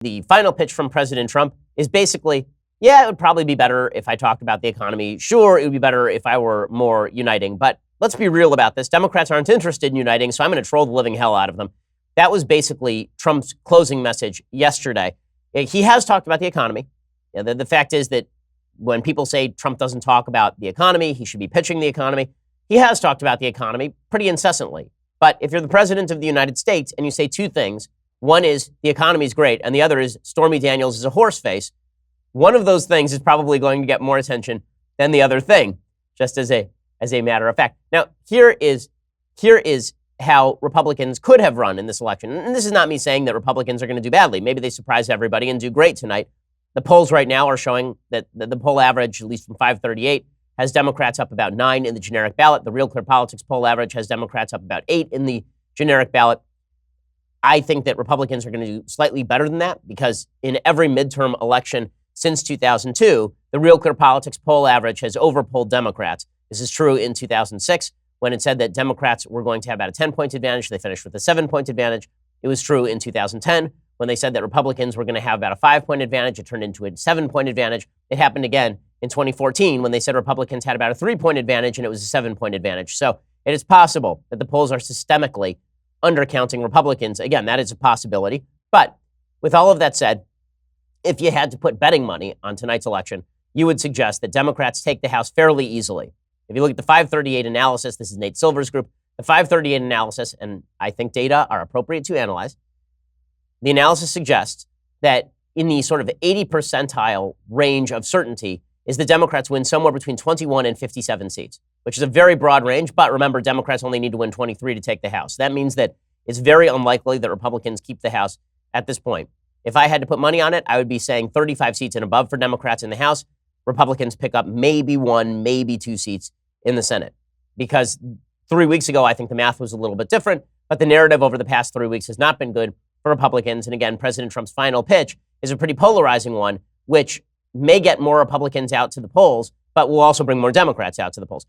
The final pitch from President Trump is basically, yeah, it would probably be better if I talked about the economy. Sure, it would be better if I were more uniting. But let's be real about this. Democrats aren't interested in uniting, so I'm going to troll the living hell out of them. That was basically Trump's closing message yesterday. He has talked about the economy. The fact is that when people say Trump doesn't talk about the economy, he should be pitching the economy. He has talked about the economy pretty incessantly. But if you're the president of the United States and you say two things, one is the economy is great, and the other is Stormy Daniels is a horse face, one of those things is probably going to get more attention than the other thing, just as a matter of fact. Now, here is how Republicans could have run in this election. And this is not me saying that Republicans are going to do badly. Maybe they surprise everybody and do great tonight. The polls right now are showing that the poll average, at least from 538, has Democrats up about 9 in the generic ballot. The Real Clear Politics poll average has Democrats up about 8 in the generic ballot. I think that Republicans are going to do slightly better than that because in every midterm election since 2002, the Real Clear Politics poll average has overpolled Democrats. This is true in 2006 when it said that Democrats were going to have about a 10-point advantage. They finished with a 7-point advantage. It was true in 2010 when they said that Republicans were going to have about a 5-point advantage. It turned into a 7-point advantage. It happened again in 2014 when they said Republicans had about a 3-point advantage and it was a 7-point advantage. So it is possible that the polls are systemically undercounting Republicans. Again, that is a possibility. But with all of that said, if you had to put betting money on tonight's election, you would suggest that Democrats take the House fairly easily. If you look at the 538 analysis, this is Nate Silver's group, the 538 analysis, and I think data are appropriate to analyze, the analysis suggests that in the sort of 80 percentile range of certainty is the Democrats win somewhere between 21 and 57 seats, which is a very broad range. But remember, Democrats only need to win 23 to take the House. That means that it's very unlikely that Republicans keep the House at this point. If I had to put money on it, I would be saying 35 seats and above for Democrats in the House. Republicans pick up maybe 1, maybe 2 seats in the Senate. Because 3 weeks ago, I think the math was a little bit different, but the narrative over the past 3 weeks has not been good for Republicans. And again, President Trump's final pitch is a pretty polarizing one, which may get more Republicans out to the polls, but will also bring more Democrats out to the polls.